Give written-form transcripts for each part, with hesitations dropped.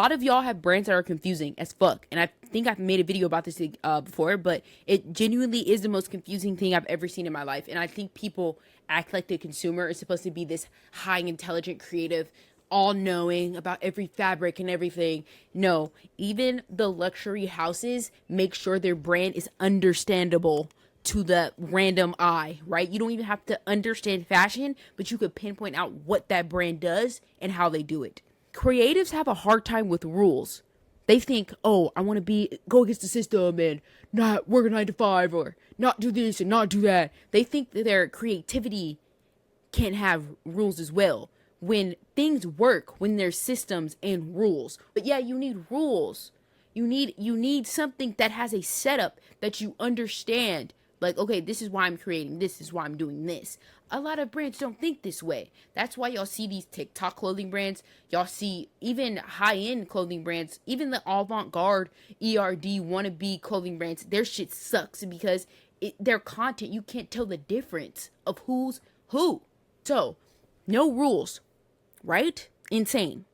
A lot of y'all have brands that are confusing as fuck. And I think I've made a video about this before, but it genuinely is the most confusing thing I've ever seen in my life. And I think people act like the consumer is supposed to be this high intelligent, creative, all knowing about every fabric and everything. No, even the luxury houses make sure their brand is understandable to the random eye, right? You don't even have to understand fashion, but you could pinpoint out what that brand does and how they do it. Creatives have a hard time with rules. They think, oh, I want to go against the system and not work a 9 to 5 or not do this and not do that. They think that their creativity can have rules as well. When things work, when there's systems and rules. But yeah, you need rules. You need something that has a setup that you understand. Like, okay, this is why I'm creating, this is why I'm doing this. A lot of brands don't think this way. That's why y'all see these TikTok clothing brands. Y'all see even high-end clothing brands, even the avant-garde, ERD, wannabe clothing brands. Their shit sucks because their content, you can't tell the difference of who's who. So, no rules, right? Insane.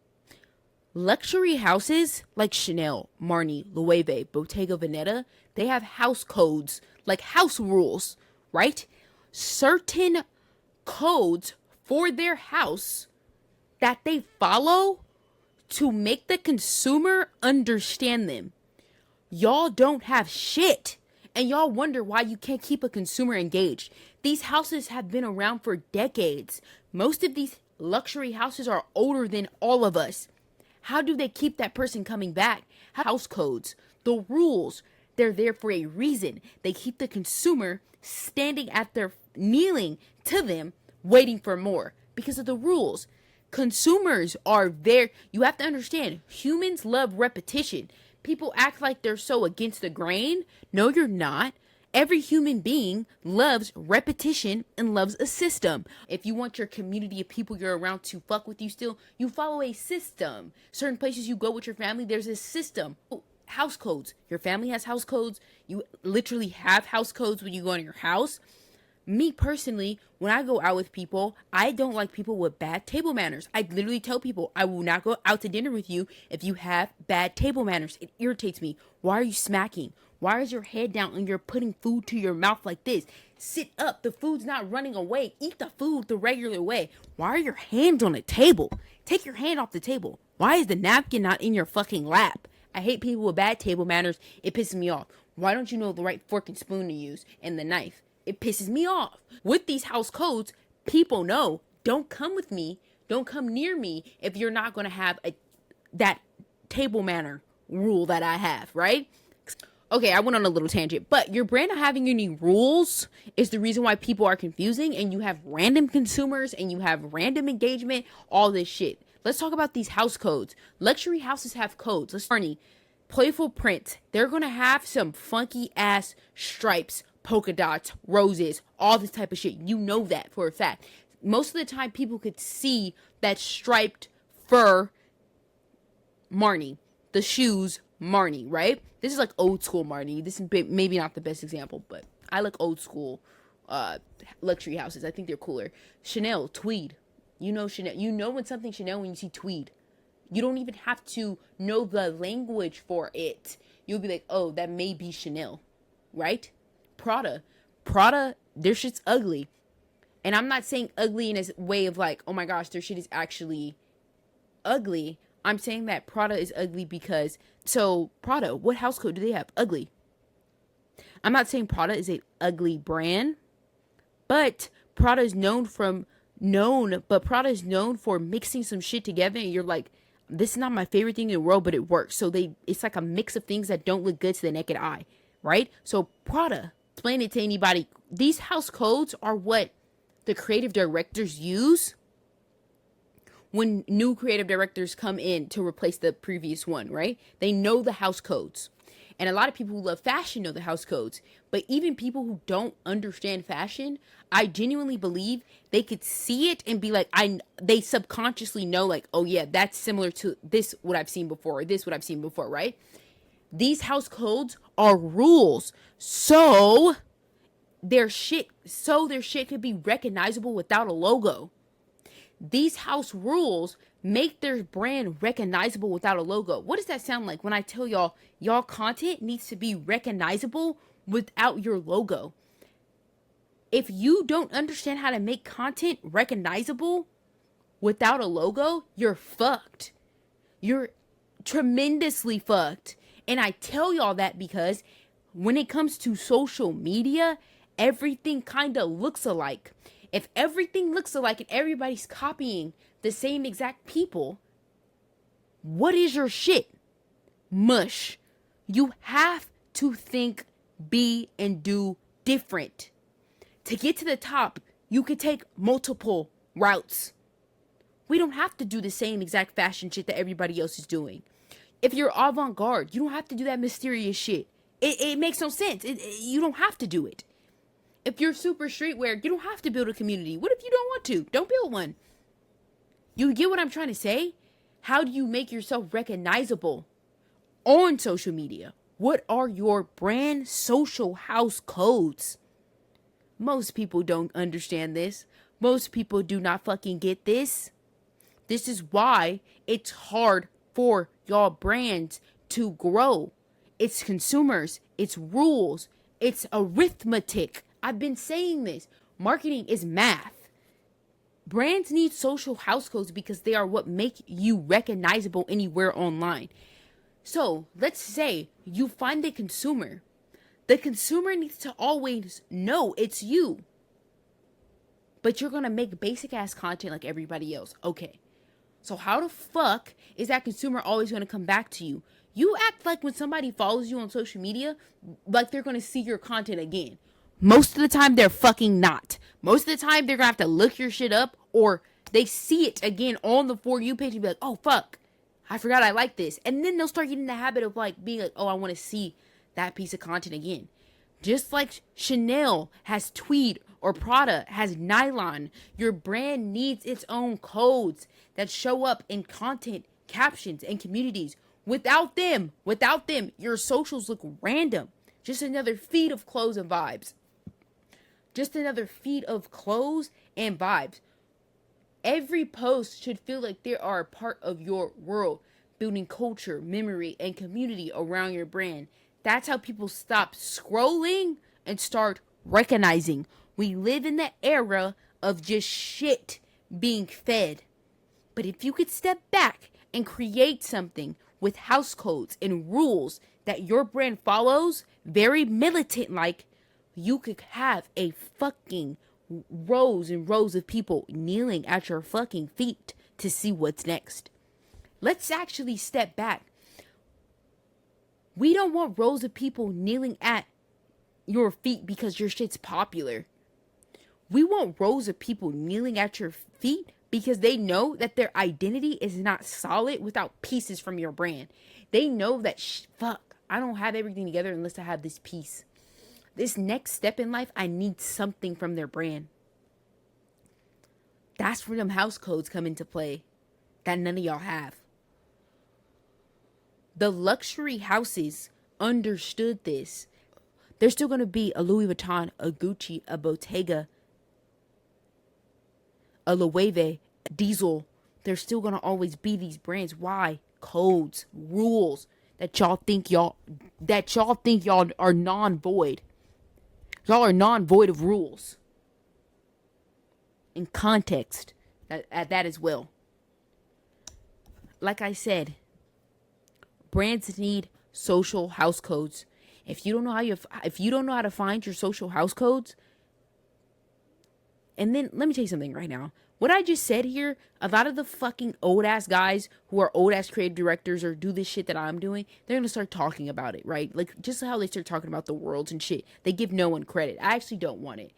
Luxury houses like Chanel, Marni, Loewe, Bottega Veneta, they have house codes, like house rules, right? Certain codes for their house that they follow to make the consumer understand them. Y'all don't have shit. And y'all wonder why you can't keep a consumer engaged. These houses have been around for decades. Most of these luxury houses are older than all of us. How do they keep that person coming back? House codes, the rules, they're there for a reason. They keep the consumer standing at their kneeling to them, waiting for more because of the rules. Consumers are there. You have to understand, humans love repetition. People act like they're so against the grain. No, you're not. Every human being loves repetition and loves a system. If you want your community of people you're around to fuck with you still, you follow a system. Certain places you go with your family, there's a system. House codes. Your family has house codes. You literally have house codes when you go in your house. Me personally, when I go out with people, I don't like people with bad table manners. I literally tell people, I will not go out to dinner with you if you have bad table manners. It irritates me. Why are you smacking? Why is your head down and you're putting food to your mouth like this? Sit up. The food's not running away. Eat the food the regular way. Why are your hands on the table? Take your hand off the table. Why is the napkin not in your fucking lap? I hate people with bad table manners. It pisses me off. Why don't you know the right fork and spoon to use and the knife? It pisses me off. With these house codes, people know, don't come with me. Don't come near me if you're not going to have that table manner rule that I have, right? Okay, I went on a little tangent, but your brand not having any rules is the reason why people are confusing and you have random consumers and you have random engagement, all this shit. Let's talk about these house codes. Luxury houses have codes. Let's Barney, playful prints. They're going to have some funky ass stripes, polka dots, roses, all this type of shit. You know that for a fact. Most of the time people could see that striped fur Marni, the shoes Marni, right? This is like old school Marni. This is maybe not the best example, but I like old school luxury houses. I think they're cooler. Chanel, tweed. You know Chanel. You know when something's Chanel when you see tweed. You don't even have to know the language for it. You'll be like, oh, that may be Chanel, right? Prada, their shit's ugly. And I'm not saying ugly in a way of like, oh my gosh, their shit is actually ugly. I'm saying that Prada is ugly because, so Prada, what house code do they have? Ugly. I'm not saying Prada is an ugly brand, but Prada is known for mixing some shit together and you're like, this is not my favorite thing in the world, but it works. So it's like a mix of things that don't look good to the naked eye, right? So Prada, explain it to anybody. These house codes are what the creative directors use when new creative directors come in to replace the previous one, right? They know the house codes. And a lot of people who love fashion know the house codes. But even people who don't understand fashion, I genuinely believe they could see it and be like, they subconsciously know like, oh yeah, that's similar to this, what I've seen before, or this, what I've seen before, right? These house codes are rules. So their shit could be recognizable without a logo. These house rules make their brand recognizable without a logo. What does that sound like when I tell y'all content needs to be recognizable without your logo? If you don't understand how to make content recognizable without a logo, you're fucked. You're tremendously fucked. And I tell y'all that because when it comes to social media, everything kind of looks alike. If everything looks alike and everybody's copying the same exact people, what is your shit? Mush. You have to think, be, and do different. To get to the top, you could take multiple routes. We don't have to do the same exact fashion shit that everybody else is doing. If you're avant-garde, you don't have to do that mysterious shit. It makes no sense. You don't have to do it. If you're super streetwear, you don't have to build a community. What if you don't want to? Don't build one. You get what I'm trying to say? How do you make yourself recognizable on social media? What are your brand social house codes? Most people don't understand this. Most people do not fucking get this. This is why it's hard for y'all brands to grow. It's consumers, it's rules, it's arithmetic. I've been saying this. Marketing is math. Brands need social house codes because they are what make you recognizable anywhere online. So let's say you find the consumer. The consumer needs to always know it's you. But you're going to make basic ass content like everybody else. Okay. So how the fuck is that consumer always going to come back to you? You act like when somebody follows you on social media, like they're going to see your content again. Most of the time, they're fucking not. Most of the time, they're going to have to look your shit up, or they see it again on the For You page and be like, oh, fuck, I forgot I like this. And then they'll start getting the habit of like being like, oh, I want to see that piece of content again. Just like Chanel has tweed or Prada has nylon, your brand needs its own codes that show up in content, captions, and communities. Without them, your socials look random. Just another feed of clothes and vibes. Just another feed of clothes and vibes. Every post should feel like they are a part of your world, building culture, memory, and community around your brand. That's how people stop scrolling and start recognizing. We live in the era of just shit being fed. But if you could step back and create something with house codes and rules that your brand follows, very militant like, you could have a fucking rows and rows of people kneeling at your fucking feet to see what's next. Let's actually step back. We don't want rows of people kneeling at your feet because your shit's popular. We want rows of people kneeling at your feet because they know that their identity is not solid without pieces from your brand. They know that, fuck, I don't have everything together unless I have this piece. This next step in life, I need something from their brand. That's where them house codes come into play that none of y'all have. The luxury houses understood this. There's still going to be a Louis Vuitton, a Gucci, a Bottega, a Loewe, Diesel. There's still going to always be these brands. Why? Codes, rules that y'all think y'all are non-void. Y'all are non-void of rules. In context, that as well. Like I said, brands need social house codes. If you don't know how to find your social house codes, and then let me tell you something right now. What I just said here, a lot of the fucking old ass guys who are old ass creative directors or do this shit that I'm doing, they're gonna start talking about it, right? Like just how they start talking about the worlds and shit. They give no one credit. I actually don't want it.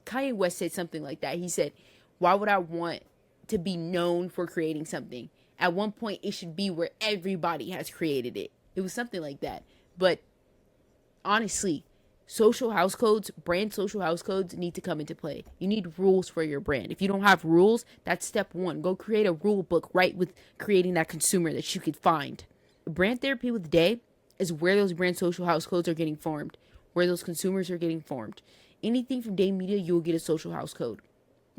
Kanye West said something like that. He said, "Why would I want to be known for creating something? At one point, it should be where everybody has created it." It was something like that. But honestly, social house codes, brand social house codes need to come into play. You need rules for your brand. If you don't have rules, that's step one. Go create a rule book right with creating that consumer that you could find. Brand therapy with Day is where those brand social house codes are getting formed, where those consumers are getting formed. Anything from Day Media, you will get a social house code.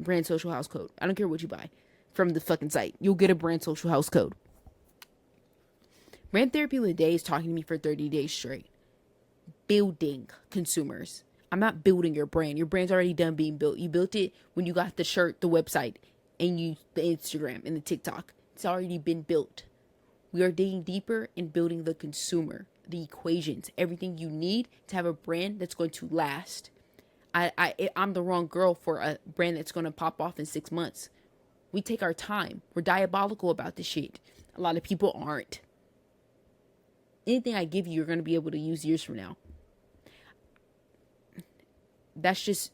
brand social house code. I don't care what you buy from the fucking site. You'll get a brand social house code. Brand Therapy of the Day is talking to me for 30 days straight. Building consumers. I'm not building your brand. Your brand's already done being built. You built it when you got the shirt, the website, and the Instagram and the TikTok. It's already been built. We are digging deeper and building the consumer, the equations, everything you need to have a brand that's going to last. I'm the wrong girl for a brand that's going to pop off in 6 months. We take our time. We're diabolical about this shit. A lot of people aren't. Anything I give you, you're going to be able to use years from now. That's just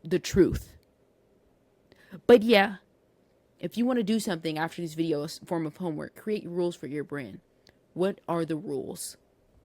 the truth. But yeah, if you want to do something after this video, a form of homework, create rules for your brand. What are the rules?